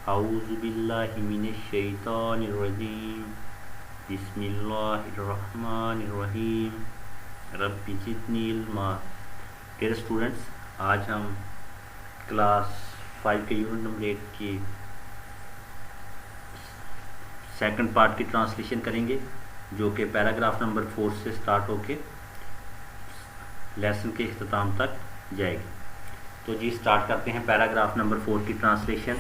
औज़ु बिल्लाहि मिनश शैतानिर रजीम। बिस्मिल्लाहिर्रहमानिर्रहीम। Rabbi ज़िदनी इल्मा। Dear students, आज हम क्लास 5 के यूनिट नंबर 8 की सेकंड पार्ट की ट्रांसलेशन करेंगे, जो कि पैराग्राफ नंबर 4 से स्टार्ट होके लेसन के इख्तिताम तक जाएगी। तो जी स्टार्ट करते हैं पैराग्राफ नंबर 4 की ट्रांसलेशन।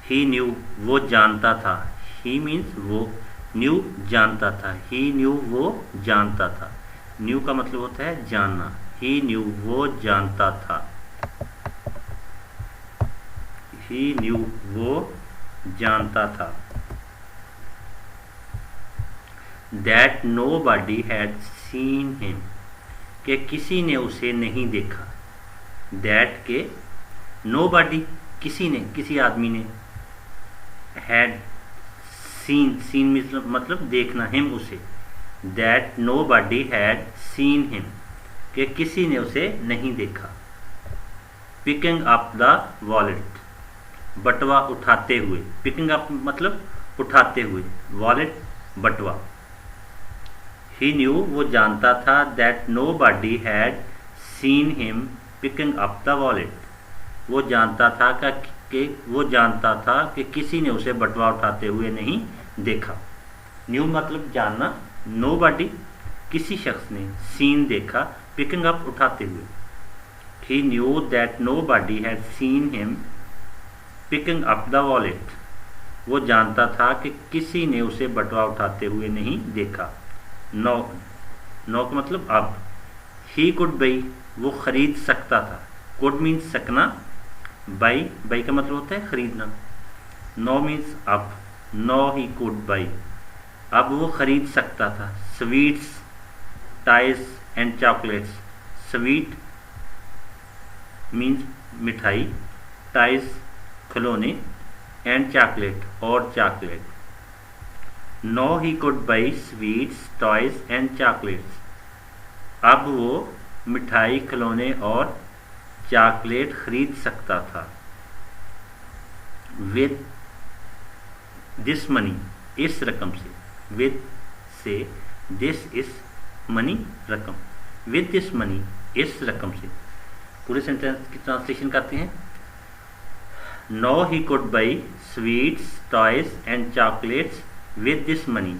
ही न्यू, वो जानता था। ही मीन्स वो, न्यू जानता था। ही न्यू, वो जानता था। न्यू का मतलब होता है जानना। ही न्यू, वो जानता था। ही न्यू, वो जानता था। That nobody had seen him, कि किसी ने उसे नहीं देखा। दैट के नोबडी, किसी ने, किसी आदमी ने, हैड सीन, सीन मतलब देखना, हिम उसे। That nobody had seen him, कि किसी ने उसे नहीं देखा। पिकिंग अप द वॉलेट, बटवा उठाते हुए। पिकिंग अप मतलब उठाते हुए, वॉलेट बटवा। ही न्यू, वो जानता था। That nobody had seen him picking up the wallet, वो जानता था कि किसी ने उसे बटवा उठाते हुए नहीं देखा। न्यू मतलब जानना, नोबडी किसी शख्स ने, सीन देखा, पिकिंग अप उठाते हुए। He knew that nobody had seen him picking up the wallet, वो जानता था कि किसी ने उसे बटवा उठाते हुए नहीं देखा। नो, नो का मतलब अब। ही कुड बाई, वो खरीद सकता था। कुड मीन्स सकना, बाई, बाई का मतलब होता है खरीदना। नो मीन्स अब। नो ही कुड बाई, अब वो खरीद सकता था। Sweets, toys and chocolates. Sweet means मिठाई, टाइज खिलौने, एंड चॉकलेट और chocolate. Now he could buy sweets, toys and chocolates, अब वो मिठाई, खिलौने और चॉकलेट खरीद सकता था। विद दिस मनी, इस रकम से। विद से, दिस इस, मनी रकम। विद दिस मनी, इस रकम से। पूरे सेंटेंस की ट्रांसलेशन करते हैं। Now he could buy sweets, toys and chocolates with this money,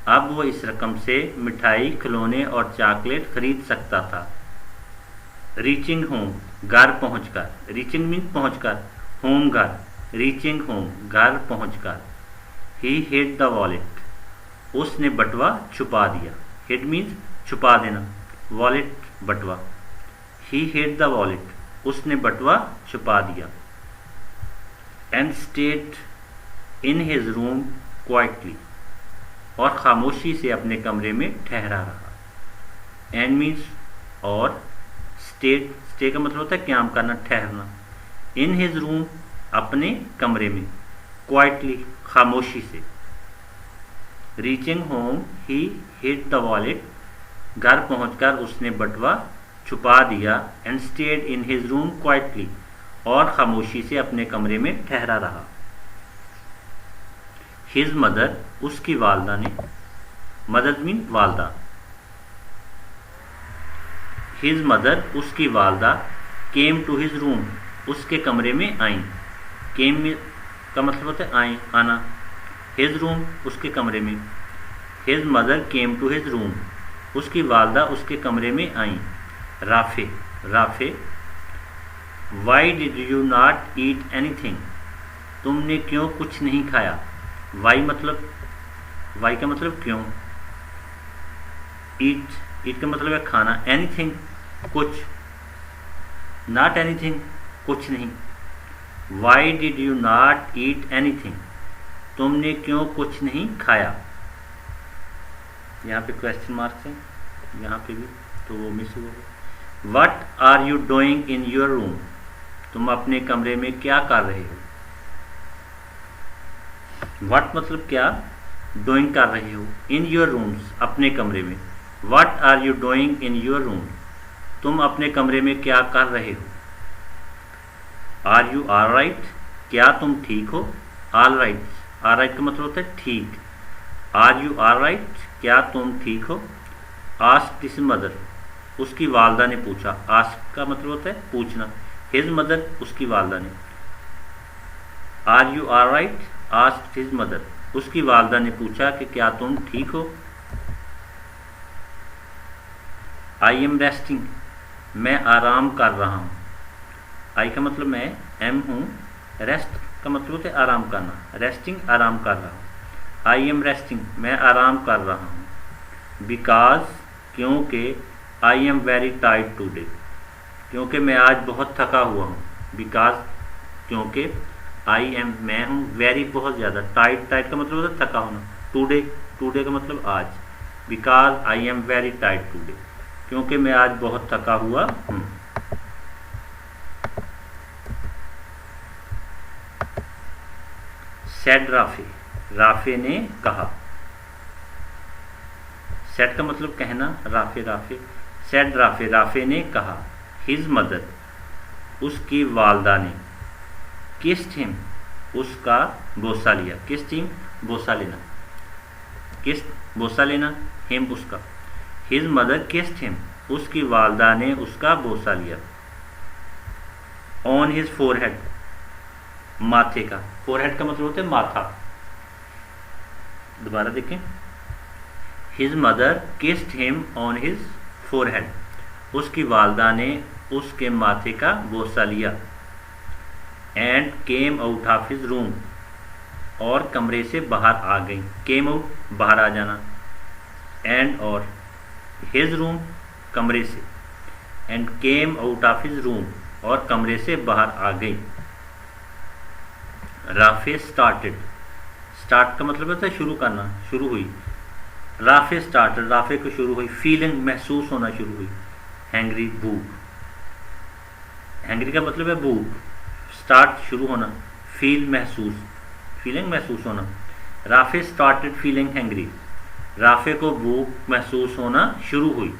अब वो इस रकम से मिठाई, खिलौने और चॉकलेट खरीद सकता था। रीचिंग होम, घर पहुंचकर। रीचिंग मीन्स पहुंचकर, होम घर, रीचिंग होम घर पहुंचकर। ही हिड द वॉलेट, उसने बटवा छुपा दिया। हिड मीन्स छुपा देना, वॉलेट बटवा। ही हिड द वॉलेट, उसने बटवा छुपा दिया। And stayed in his room quietly, और खामोशी से अपने कमरे में ठहरा रहा। एंड मीन्स और, स्टे का मतलब होता है क्याम करना, ठहरना। इन हिज रूम, अपने कमरे में। क्वाइटली, खामोशी से। Reaching home he hide the wallet, घर पहुंचकर उसने बटवा छुपा दिया। And stayed in his room quietly, और खामोशी से अपने कमरे में ठहरा रहा। हिज मदर, उसकी वालदा ने। मदर मीन वालदा। हिज मदर, उसकी वालदा। केम टू हिज रूम, उसके कमरे में आई। केम का मतलब होता है आई, आना। हिज रूम, उसके कमरे में। His mother came to his room, उसकी वालदा उसके कमरे में आई। Rafay, Rafay. Why did you not eat anything, तुमने क्यों कुछ नहीं खाया। वाई मतलब, वाई का मतलब क्यों। ईट, ईट का मतलब है खाना। एनीथिंग कुछ, नॉट एनीथिंग कुछ नहीं। Y did you not eat anything, तुमने क्यों कुछ नहीं खाया। यहाँ पे क्वेश्चन मार्क्स है, यहाँ पे भी, तो वो मिस हुआ। What are you doing in your room, तुम अपने कमरे में क्या कर रहे हो। वट मतलब क्या, डूइंग कर रहे हो। इन योर रूम्स, अपने कमरे में। What are you doing in your room, तुम अपने कमरे में क्या कर रहे हो। आर यू ऑल राइट, क्या तुम ठीक हो। ऑल राइट, ऑल राइट का मतलब होता है ठीक। आर यू ऑल राइट, क्या तुम ठीक हो। आस्क हिज मदर, उसकी वालदा ने पूछा। आस्क का मतलब होता है पूछना। हिज मदर, उसकी वालदा ने। Are you all right, ask his mother, उसकी वालदा ने पूछा कि क्या तुम ठीक हो। आई एम रेस्टिंग, मैं आराम कर रहा हूँ। आई का मतलब मैं, एम हूँ, रेस्ट का मतलब होता है आराम करना। रेस्टिंग, आराम कर रहा हूँ। आई एम रेस्टिंग, मैं आराम कर रहा हूँ। बिकॉज, क्योंकि। I am very tired today, क्योंकि मैं आज बहुत थका हुआ हूँ। बिकॉज, क्योंकि। आई एम, मैं हूँ, वेरी बहुत ज़्यादा। टायर्ड, टायर्ड का मतलब होता है थका होना। टूडे, टूडे का मतलब आज। Because I am very tired today, क्योंकि मैं आज बहुत थका हुआ हूँ। सेड राफे, राफे ने कहा। सेड का मतलब कहना, Rafe Rafe. Said Rafe, Rafe ने कहा। हिज मदर, उसकी वालदा ने। किस्ड हिम, उसका बोसा लिया। किस्ड हिम, बोसा लेना। किस्ड, बोसा लेना। हिम, उसका। हिज मदर किस्ड हिम, उसकी वालदा ने उसका बोसा लिया। ऑन हिज फोरहेड, माथे का। फोरहेड का मतलब होता है माथा। दोबारा देखें। His mother kissed him on his forehead, उसकी वालदा ने उसके माथे का बोसा लिया। And came out of his room, और कमरे से बाहर आ गई। केम आउट, बाहर आ जाना। एंड, और। हिज रूम, कमरे से। And came out of his room, और कमरे से बाहर आ गई। राफे स्टार्टेड, स्टार्ट का मतलब होता है शुरू करना, शुरू हुई। राफे स्टार्टेड, राफे को शुरू हुई। फीलिंग, महसूस होना शुरू हुई। हैंग्री, भूख। हैंग्री का मतलब है भूख। स्टार्ट, शुरू होना। फील, महसूस, फीलिंग, महसूस होना। Rafe started feeling hangry, Rafe को भूख महसूस होना शुरू हुई।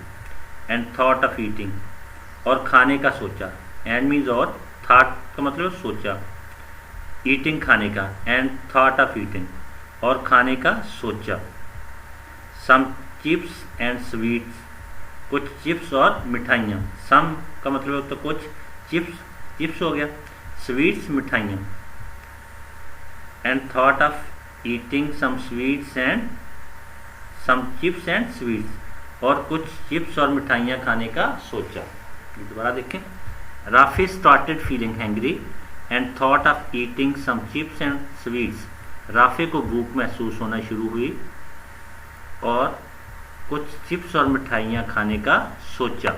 एंड थॉट ऑफ ईटिंग, और खाने का सोचा। एंड मीन्स और, थॉट का मतलब सोचा। ईटिंग, खाने का। एंड थॉट ऑफ ईटिंग, और खाने का सोचा। सम चिप्स एंड स्वीट्स, कुछ चिप्स और मिठाइयाँ। सम का मतलब होता है कुछ, चिप्स, चिप्स हो गया। स्वीट्स, मिठाइयाँ। And thought of eating some sweets and some chips and sweets, और कुछ चिप्स और मिठाइयाँ खाने का सोचा। दोबारा देखें। Rafay started feeling hungry and thought of eating some chips and sweets, Rafay को भूख महसूस होना शुरू हुई और कुछ चिप्स और मिठाइयाँ खाने का सोचा।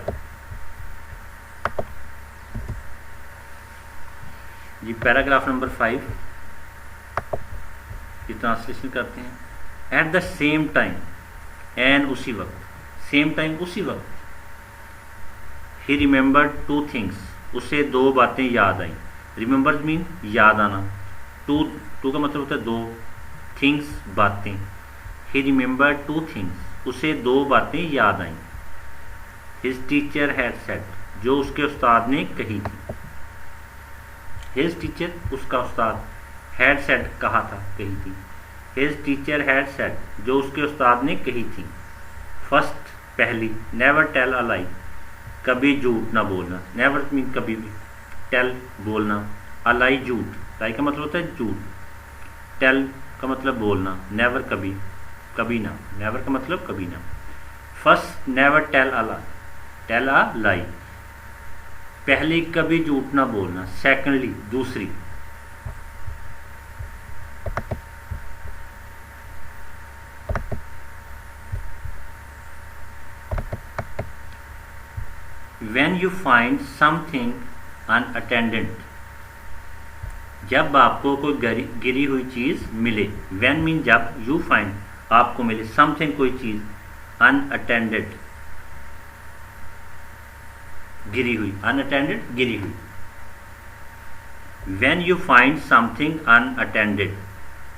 जी, पैराग्राफ नंबर 5 की ट्रांसलेशन करते हैं। At the same time, and उसी वक्त। सेम टाइम, उसी वक्त। ही रिमेंबर्ड टू थिंग्स, उसे दो बातें याद आई। रिमेंबर मीन याद आना। टू का मतलब होता है दो। थिंग्स, बातें। ही रिमेंबर्ड टू थिंग्स, उसे दो बातें याद आईं। हिज टीचर हैड सेड, जो उसके उस्ताद ने कही थी। हिज टीचर, उसका उस्ताद। हैड सेड, कहा था, कही थी। हिज टीचर हैड सेड, जो उसके उस्ताद ने कही थी। फर्स्ट, पहली। नेवर टेल अ लाई, कभी झूठ ना बोलना। नेवर मीन कभी भी। टेल, बोलना। अ लाई, झूठ। लाई का मतलब होता है झूठ। टेल का मतलब बोलना। नेवर, कभी, कभी ना। नेवर का मतलब कभी ना। First, never tell a lie, tell a lie, पहली, कभी झूठ ना बोलना। सेकंडली, दूसरी। When you find something unattended, जब आपको कोई गिरी हुई चीज़ मिले। When मीन जब, you find, आपको मिले। something, कोई चीज़। unattended, गिरी हुई। unattended, गिरी हुई। When you find something unattended,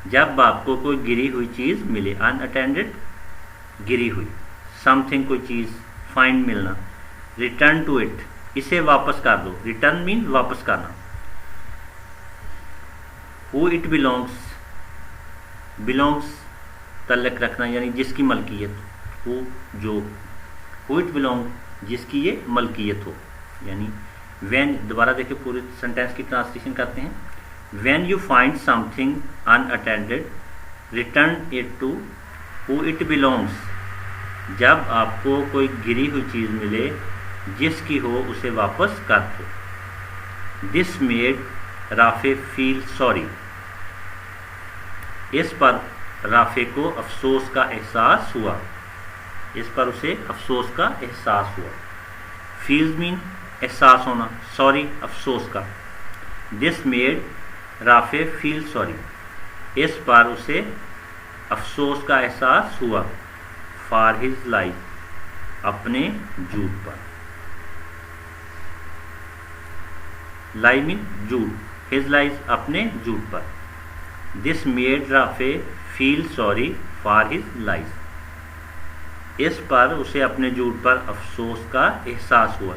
जब आपको कोई गिरी हुई चीज़ मिले। unattended, गिरी हुई। something, कोई चीज़। find, मिलना। रिटर्न टू इट, इसे वापस कर दो। रिटर्न मीन वापस करना। हु इट बिलोंग्स, बिलोंग्स तल्लक रखना यानी जिसकी मलकियत, हु जो, हु इट बिलोंग जिसकी ये मलकियत हो। यानी व्हेन, दोबारा देखिए पूरे सेंटेंस की ट्रांसलेशन करते हैं। When you find something unattended return it to who it belongs, जब आपको कोई गिरी हुई चीज़ मिले जिसकी हो उसे वापस कर दो। This made Rafe feel sorry, इस पर राफे को अफसोस का एहसास हुआ, इस पर उसे अफसोस का एहसास हुआ। फील्स मीन एहसास होना, सॉरी अफसोस का। This made Rafe feel sorry, इस पर उसे अफसोस का एहसास हुआ। फॉर हिज लाइफ, अपने झूठ पर, लाई मीन झूठ, हिज लाइफ अपने झूठ पर। This made Rafe feel sorry for his life, इस पर उसे अपने झूठ पर अफसोस का एहसास हुआ।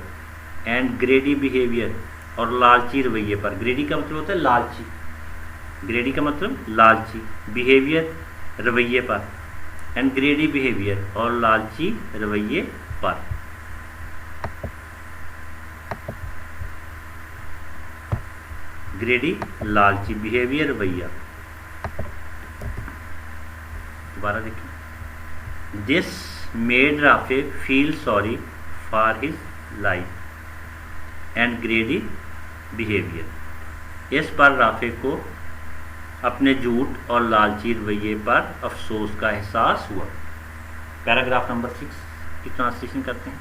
एंड ग्रेडी बिहेवियर, और लालची रवैये पर। ग्रेडी का मतलब होता है लालची, ग्रेडी का मतलब लालची, बिहेवियर रवैये पर, एंड ग्रेडी बिहेवियर और लालची रवैये पर। ग्रेडी लालची, बिहेवियर रवैया। दोबारा देखिए। This made Rafe feel sorry for his life and ग्रेडी behaviour, इस पर राफे को अपने झूठ और लालची रवैये पर अफसोस का एहसास हुआ। पैराग्राफ नंबर 6 की ट्रांसलेशन करते हैं।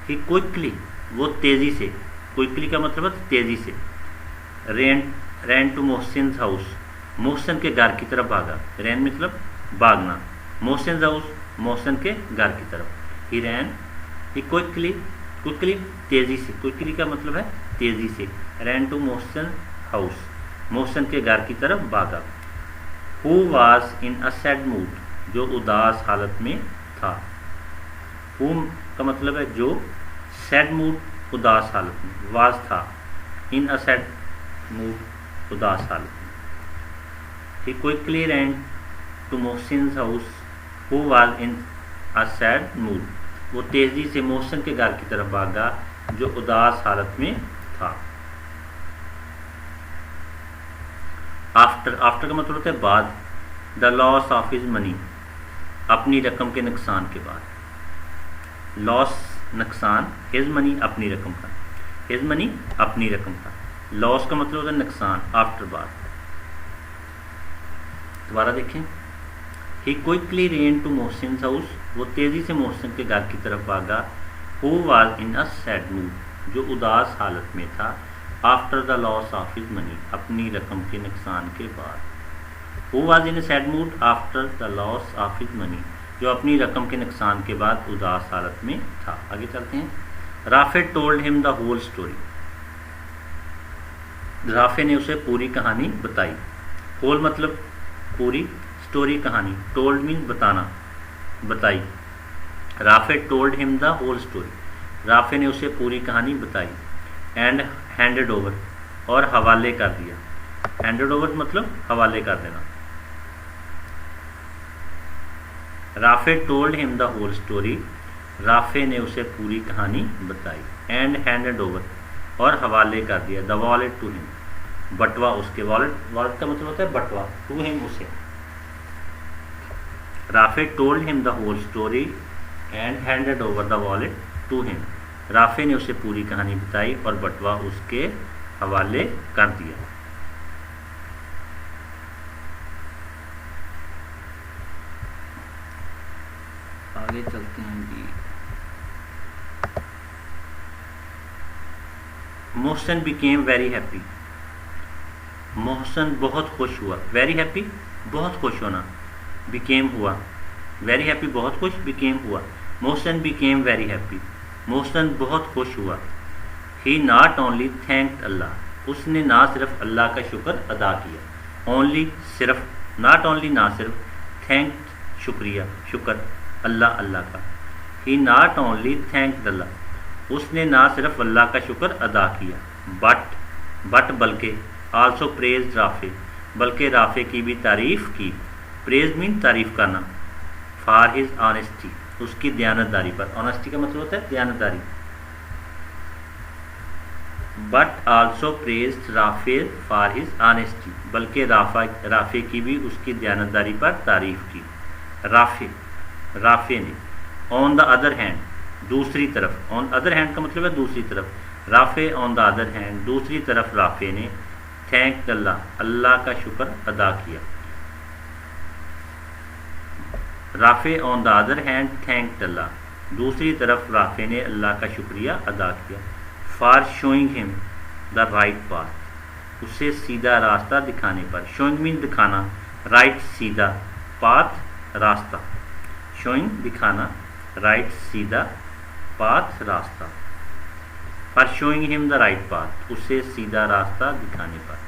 ही क्विकली, वो तेज़ी से, क्विकली का मतलब है तेज़ी से, ran to Mohsin house, Mohsin के घर की तरफ भागा। रैन मतलब भागना, मोहसिन हाउस मोहसिन के घर की तरफ। ही रैन, ही क्विकली, क्विकली तेज़ी से, क्विकली का मतलब है तेज़ी से, ran to Mohsin house, Mohsin के घर की तरफ भागा। Who was in a sad mood, जो उदास हालत में था। हु का मतलब है जो, सैड मूड उदास हालत में, वाज था, इन अ सैड मूड उदास हालत में। He quickly ran to Mohsin house who was in a sad mood, वो तेज़ी से मोहसिन के घर की तरफ भागा जो उदास हालत में था। आफ्टर, आफ्टर का मतलब होता है बाद। The loss of his money, अपनी रकम के नुकसान के बाद। लॉस नुकसान, हिज मनी अपनी रकम का, हिज मनी अपनी रकम का। लॉस का मतलब होता है नुकसान, आफ्टर बाद। दोबारा देखें। He quickly ran to Mohsin house, वो तेज़ी से मोहसिन के घर की तरफ भागा। Who was in a sad mood, जो उदास हालत में था। After the loss of his money, अपनी रकम के नुकसान के बाद। Who was in a sad mood after the loss of his money, जो अपनी रकम के नुकसान के बाद उदास हालत में था। आगे चलते हैं। Rafay told him the whole story, Rafay ने उसे पूरी कहानी बताई। होल मतलब पूरी, स्टोरी कहानी, टोल्ड मीन बताना, बताई। Rafay told him the whole story, Rafay ने उसे पूरी कहानी बताई। एंड हैंडेड ओवर, और हवाले कर दिया। हैंडेड ओवर मतलब हवाले कर देना। Rafay told him the whole story, Rafay ने उसे पूरी कहानी बताई। एंड हैंडेड ओवर, और हवाले कर दिया। द वॉलेट टू हिम, बटवा उसके। वॉलेट, वॉलेट का मतलब होता है बटवा, टू हिम उसे। Rafay told him the whole story and handed over the wallet to him, Rafay ने उसे पूरी कहानी बताई और बटवा उसके हवाले कर दिया। आगे चलते हैं जी। Mohsin became very happy, Mohsin बहुत खुश हुआ। वेरी हैप्पी बहुत खुश होना, बिकेम हुआ। वेरी हैप्पी बहुत खुश, बिकेम हुआ। Mohsin became very happy, Mohsin बहुत खुश हुआ। ही नॉट ओनली थैंक्ड अल्लाह, उसने ना सिर्फ अल्लाह का शुक्र अदा किया। ओनली सिर्फ, नॉट ओनली ना सिर्फ, थैंक्ड शुक्रिया, शुक्र, अल्लाह अल्लाह का। ही नॉट ओनली थैंक्ड अल्लाह, उसने ना सिर्फ अल्लाह का शुक्र अदा किया। बट बल्कि, आल्सो प्रेज राफे, बल्कि राफे की भी तारीफ़ की। प्रेज मीन तारीफ़ करना। फॉर हिज ऑनेस्टी, उसकी दयानतदारी पर। ऑनेस्टी का मतलब होता है दयानतदारी। But also praise Rafay for his honesty, बल्कि राफे की भी उसकी दयानतदारी पर तारीफ़ की। राफे ने। ऑन द अदर हैंड, दूसरी तरफ। ऑन अदर हैंड का मतलब है दूसरी तरफ। Rafe on the other hand, दूसरी तरफ राफे ने थैंक अल्लाह, अल्लाह का शुक्र अदा किया। Rafay on the other hand thank Allah, दूसरी तरफ राफे ने अल्लाह का शुक्रिया अदा किया। For showing him the right path, उसे सीधा रास्ता दिखाने पर। शोइंग मीन दिखाना, राइट सीधा, पाथ रास्ता। शोइंग दिखाना, राइट सीधा, पाथ रास्ता। For showing him the right path, उसे सीधा रास्ता दिखाने पर।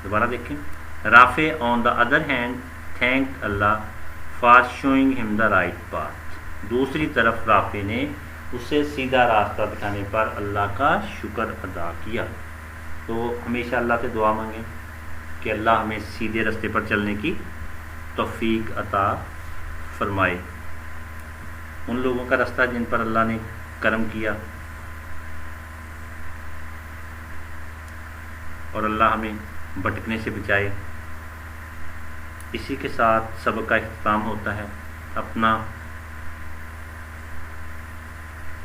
दोबारा देखें। Rafay on the other hand thank Allah for showing him the right path, दूसरी तरफ राफे ने उसे सीधा रास्ता दिखाने पर अल्लाह का शुक्र अदा किया। तो हमेशा अल्लाह से दुआ मांगें कि अल्लाह हमें सीधे रास्ते पर चलने की तौफीक अता फरमाए। उन लोगों का रास्ता जिन पर अल्लाह ने करम किया, और अल्लाह हमें भटकने से बचाए। इसी के साथ सबक का इख्तिताम होता है। अपना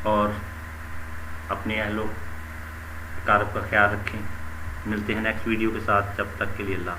और अपने अहलो कारब का ख्याल रखें। मिलते हैं नेक्स्ट वीडियो के साथ, जब तक के लिए अल्लाह।